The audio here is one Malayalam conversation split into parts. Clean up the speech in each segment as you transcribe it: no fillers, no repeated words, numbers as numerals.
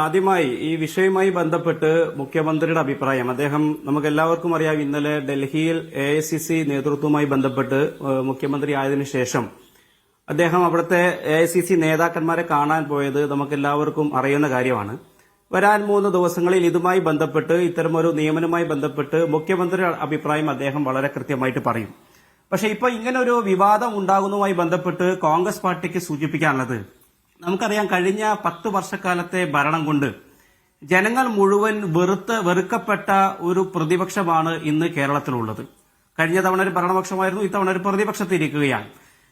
ആദ്യമായി ഈ വിഷയവുമായി ബന്ധപ്പെട്ട് മുഖ്യമന്ത്രിയുടെ അഭിപ്രായം അദ്ദേഹം നമുക്ക് എല്ലാവർക്കും അറിയാം. ഇന്നലെ ഡൽഹിയിൽ AICC നേതൃത്വവുമായി ബന്ധപ്പെട്ട് മുഖ്യമന്ത്രി ആയതിനു ശേഷം അദ്ദേഹം അവിടുത്തെ AICC നേതാക്കന്മാരെ കാണാൻ പോയത് നമുക്ക് എല്ലാവർക്കും അറിയുന്ന കാര്യമാണ്. വരാൻ 3 ദിവസങ്ങളിൽ ഇതുമായി ബന്ധപ്പെട്ട് ഇത്തരമൊരു നിയമനവുമായി ബന്ധപ്പെട്ട് മുഖ്യമന്ത്രിയുടെ അഭിപ്രായം അദ്ദേഹം വളരെ കൃത്യമായിട്ട് പറയും. പക്ഷെ ഇപ്പൊ ഇങ്ങനൊരു വിവാദം ഉണ്ടാകുന്നതുമായി ബന്ധപ്പെട്ട് കോൺഗ്രസ് പാർട്ടിക്ക് സൂചിപ്പിക്കാനുള്ളത്, നമുക്കറിയാം കഴിഞ്ഞ 10 വർഷക്കാലത്തെ ഭരണം കൊണ്ട് ജനങ്ങൾ മുഴുവൻ വെറുക്കപ്പെട്ട ഒരു പ്രതിപക്ഷമാണ് ഇന്ന് കേരളത്തിലുള്ളത്. കഴിഞ്ഞ തവണ ഒരു ഭരണപക്ഷമായിരുന്നു, ഇത്തവണ ഒരു പ്രതിപക്ഷത്തിരിക്കുകയാണ്.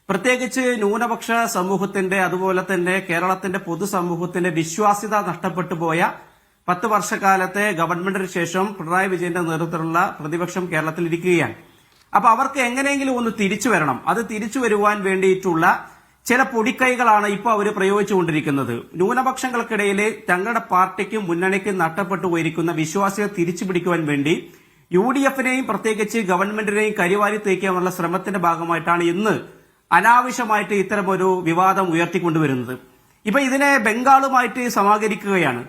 പ്രത്യേകിച്ച് ന്യൂനപക്ഷ സമൂഹത്തിന്റെ അതുപോലെ തന്നെ കേരളത്തിന്റെ പൊതുസമൂഹത്തിന്റെ വിശ്വാസ്യത നഷ്ടപ്പെട്ടു പോയ 10 വർഷക്കാലത്തെ ഗവൺമെന്റിന് ശേഷം പിണറായി വിജയന്റെ നേതൃത്വത്തിലുള്ള പ്രതിപക്ഷം കേരളത്തിലിരിക്കുകയാണ്. അപ്പൊ അവർക്ക് എങ്ങനെയെങ്കിലും ഒന്ന് തിരിച്ചു വരണം. അത് തിരിച്ചു വരുവാൻ വേണ്ടിയിട്ടുള്ള ചില പൊടിക്കൈകളാണ് ഇപ്പോൾ അവർ പ്രയോഗിച്ചുകൊണ്ടിരിക്കുന്നത്. ന്യൂനപക്ഷങ്ങൾക്കിടയിൽ തങ്ങളുടെ പാർട്ടിക്കും മുന്നണിക്കും നഷ്ടപ്പെട്ടു പോയിരിക്കുന്ന വിശ്വാസ്യത തിരിച്ചു പിടിക്കുവാൻ വേണ്ടി UDFനെയും പ്രത്യേകിച്ച് ഗവൺമെന്റിനെയും കരിവാരി തേക്കാനുള്ള ശ്രമത്തിന്റെ ഭാഗമായിട്ടാണ് ഇന്ന് അനാവശ്യമായിട്ട് ഇത്തരമൊരു വിവാദം ഉയർത്തിക്കൊണ്ടുവരുന്നത്. ഇപ്പൊ ഇതിനെ ബംഗാളുമായിട്ട് സമാഹരിക്കുകയാണ്.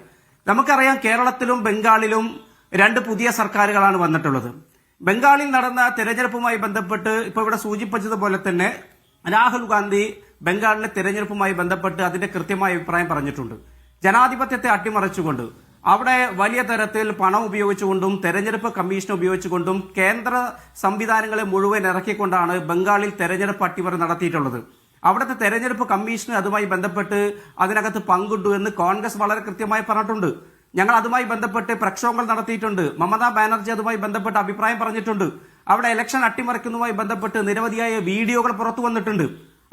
നമുക്കറിയാം കേരളത്തിലും ബംഗാളിലും 2 പുതിയ സർക്കാരുകളാണ് വന്നിട്ടുള്ളത്. ബംഗാളിൽ നടന്ന തെരഞ്ഞെടുപ്പുമായി ബന്ധപ്പെട്ട് ഇപ്പൊ ഇവിടെ സൂചിപ്പിച്ചതുപോലെ തന്നെ രാഹുൽ ഗാന്ധി ബംഗാളിലെ തെരഞ്ഞെടുപ്പുമായി ബന്ധപ്പെട്ട് അതിന്റെ കൃത്യമായ അഭിപ്രായം പറഞ്ഞിട്ടുണ്ട്. ജനാധിപത്യത്തെ അട്ടിമറിച്ചുകൊണ്ട് അവിടെ വലിയ തരത്തിൽ പണം ഉപയോഗിച്ചുകൊണ്ടും തെരഞ്ഞെടുപ്പ് കമ്മീഷൻ ഉപയോഗിച്ചുകൊണ്ടും കേന്ദ്ര സംവിധാനങ്ങളെ മുഴുവൻ ഇറക്കിക്കൊണ്ടാണ് ബംഗാളിൽ തെരഞ്ഞെടുപ്പ് അട്ടിമറി നടത്തിയിട്ടുള്ളത്. അവിടുത്തെ തെരഞ്ഞെടുപ്പ് കമ്മീഷന് അതുമായി ബന്ധപ്പെട്ട് അതിനകത്ത് പങ്കുണ്ടു എന്ന് കോൺഗ്രസ് വളരെ കൃത്യമായി പറഞ്ഞിട്ടുണ്ട്. ഞങ്ങൾ അതുമായി ബന്ധപ്പെട്ട് പ്രക്ഷോഭങ്ങൾ നടത്തിയിട്ടുണ്ട്. മമതാ ബാനർജി അതുമായി ബന്ധപ്പെട്ട് അഭിപ്രായം പറഞ്ഞിട്ടുണ്ട്. അവിടെ ഇലക്ഷൻ അട്ടിമറിക്കുന്നതുമായി ബന്ധപ്പെട്ട് നിരവധിയായ വീഡിയോകൾ പുറത്തു വന്നിട്ടുണ്ട്.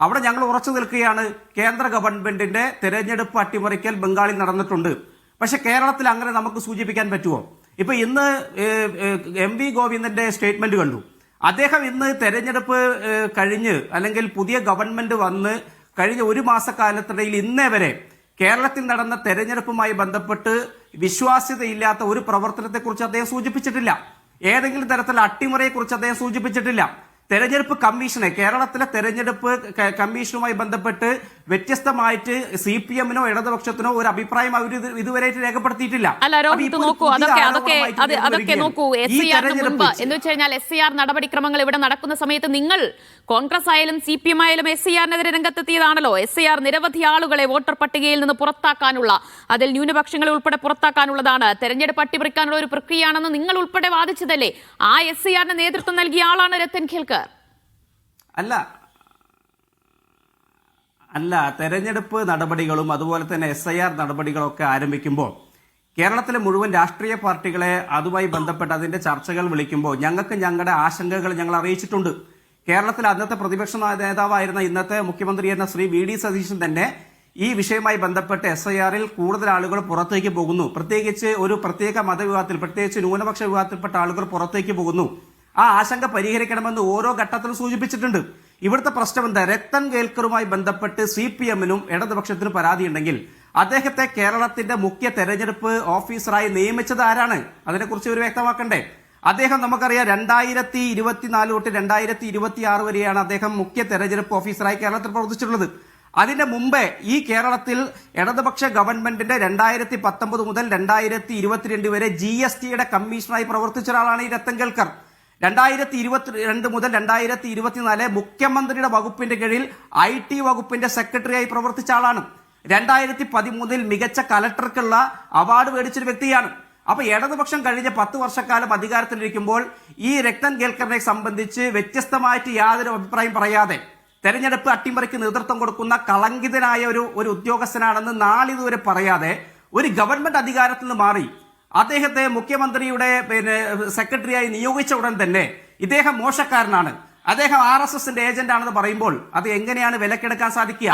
അവിടെ ഞങ്ങൾ ഉറച്ചു നിൽക്കുകയാണ്. കേന്ദ്ര ഗവൺമെന്റിന്റെ തെരഞ്ഞെടുപ്പ് അട്ടിമറിക്കൽ ബംഗാളിൽ നടന്നിട്ടുണ്ട്. പക്ഷെ കേരളത്തിൽ അങ്ങനെ നമുക്ക് സൂചിപ്പിക്കാൻ പറ്റുമോ? ഇപ്പൊ ഇന്ന് MV ഗോവിന്ദന്റെ സ്റ്റേറ്റ്മെന്റ് കണ്ടു. അദ്ദേഹം ഇന്ന് തെരഞ്ഞെടുപ്പ് കഴിഞ്ഞ് അല്ലെങ്കിൽ പുതിയ ഗവൺമെന്റ് വന്ന് കഴിഞ്ഞ 1 മാസക്കാലത്തിനിടയിൽ ഇന്നേ വരെ കേരളത്തിൽ നടന്ന തെരഞ്ഞെടുപ്പുമായി ബന്ധപ്പെട്ട് വിശ്വാസ്യതയില്ലാത്ത ഒരു പ്രവർത്തനത്തെക്കുറിച്ച് അദ്ദേഹം സൂചിപ്പിച്ചിട്ടില്ല. ഏതെങ്കിലും തരത്തിലുള്ള അട്ടിമറിയെക്കുറിച്ച് അദ്ദേഹം സൂചിപ്പിച്ചിട്ടില്ല. തെരഞ്ഞെടുപ്പ് കമ്മീഷനെ, കേരളത്തിലെ തെരഞ്ഞെടുപ്പ് കമ്മീഷനുമായി ബന്ധപ്പെട്ട് വ്യത്യസ്തമായിട്ട് CPMനോ ഇടതുപക്ഷത്തിനോ ഒരു അഭിപ്രായം അവർ ഇതുവരെ രേഖപ്പെടുത്തിയിട്ടില്ല. SCR നടപടിക്രമങ്ങൾ ഇവിടെ നടക്കുന്ന സമയത്ത് നിങ്ങൾ കോൺഗ്രസ് ആയാലും CPM ആയാലും SCRനെതിരെ രംഗത്തെത്തിയതാണല്ലോ. SCR നിരവധി ആളുകളെ വോട്ടർ പട്ടികയിൽ നിന്ന് പുറത്താക്കാനുള്ള, അതിൽ ന്യൂനപക്ഷങ്ങളെ ഉൾപ്പെടെ പുറത്താക്കാനുള്ളതാണ്, തെരഞ്ഞെടുപ്പ് അട്ടിമറിക്കാനുള്ള ഒരു പ്രക്രിയയാണെന്ന് നിങ്ങൾ ഉൾപ്പെടെ വാദിച്ചതല്ലേ? ആ SCRന് നേതൃത്വം നൽകിയ ആളാണ് രത്തൻ ഖേൽക്കർ. അല്ല തെരഞ്ഞെടുപ്പ് നടപടികളും അതുപോലെ തന്നെ SIR നടപടികളൊക്കെ ആരംഭിക്കുമ്പോൾ കേരളത്തിലെ മുഴുവൻ രാഷ്ട്രീയ പാർട്ടികളെ അതുമായി ബന്ധപ്പെട്ട് അതിന്റെ ചർച്ചകൾ വിളിക്കുമ്പോൾ ഞങ്ങൾക്ക് ഞങ്ങളുടെ ആശങ്കകൾ ഞങ്ങൾ അറിയിച്ചിട്ടുണ്ട്. കേരളത്തിലെ അന്നത്തെ പ്രതിപക്ഷ നേതാവായിരുന്ന ഇന്നത്തെ മുഖ്യമന്ത്രിയായിരുന്ന ശ്രീ VD സതീശൻ തന്നെ ഈ വിഷയവുമായി ബന്ധപ്പെട്ട് SIRൽ കൂടുതൽ ആളുകൾ പുറത്തേക്ക് പോകുന്നു, പ്രത്യേകിച്ച് ഒരു പ്രത്യേക മതവിഭാഗത്തിൽ, പ്രത്യേകിച്ച് ന്യൂനപക്ഷ വിഭാഗത്തിൽപ്പെട്ട ആളുകൾ പുറത്തേക്ക് പോകുന്നു, ആ ആശങ്ക പരിഹരിക്കണമെന്ന് ഓരോ ഘട്ടത്തിലും സൂചിപ്പിച്ചിട്ടുണ്ട്. ഇവിടുത്തെ പ്രശ്നം എന്താ? രത്തൻ കേൽക്കറുമായി ബന്ധപ്പെട്ട് CPMനും ഇടതുപക്ഷത്തിനും പരാതിയുണ്ടെങ്കിൽ അദ്ദേഹത്തെ കേരളത്തിന്റെ മുഖ്യ തെരഞ്ഞെടുപ്പ് ഓഫീസറായി നിയമിച്ചത് ആരാണ്? അതിനെക്കുറിച്ച് ഒരു വ്യക്തമാക്കണ്ടേ? അദ്ദേഹം നമുക്കറിയാം 2024 തൊട്ട് 2026 വരെയാണ് അദ്ദേഹം മുഖ്യ തെരഞ്ഞെടുപ്പ് ഓഫീസറായി കേരളത്തിൽ പ്രവർത്തിച്ചിട്ടുള്ളത്. അതിന്റെ മുമ്പേ ഈ കേരളത്തിൽ ഇടതുപക്ഷ ഗവൺമെന്റിന്റെ 2019 മുതൽ 2022 വരെ GSTയുടെ കമ്മീഷണറായി പ്രവർത്തിച്ച ഒരാളാണ് ഈ രത്തൻ കേൽക്കർ. 2022 മുതൽ 2024 മുഖ്യമന്ത്രിയുടെ വകുപ്പിന്റെ കീഴിൽ IT വകുപ്പിന്റെ സെക്രട്ടറിയായി പ്രവർത്തിച്ച ആളാണ്. 2013 മികച്ച കലക്ടർക്കുള്ള അവാർഡ് മേടിച്ചൊരു വ്യക്തിയാണ്. അപ്പൊ ഇടതുപക്ഷം കഴിഞ്ഞ 10 വർഷക്കാലം അധികാരത്തിലിരിക്കുമ്പോൾ ഈ രത്തൻ കേൽക്കറിനെ സംബന്ധിച്ച് വ്യത്യസ്തമായിട്ട് യാതൊരു അഭിപ്രായം പറയാതെ തെരഞ്ഞെടുപ്പ് അട്ടിമറിക്ക് നേതൃത്വം കൊടുക്കുന്ന കളങ്കിതനായ ഒരു ഉദ്യോഗസ്ഥനാണെന്ന് നാളിതുവരെ പറയാതെ ഒരു ഗവൺമെന്റ് അധികാരത്തിൽ നിന്ന് മാറി അദ്ദേഹത്തെ മുഖ്യമന്ത്രിയുടെ സെക്രട്ടറിയായി നിയോഗിച്ച ഉടൻ തന്നെ ഇദ്ദേഹം മോശക്കാരനാണ്, അദ്ദേഹം RSSന്റെ ഏജന്റ് ആണെന്ന് പറയുമ്പോൾ അത് എങ്ങനെയാണ് വിലക്കെടുക്കാൻ സാധിക്കുക?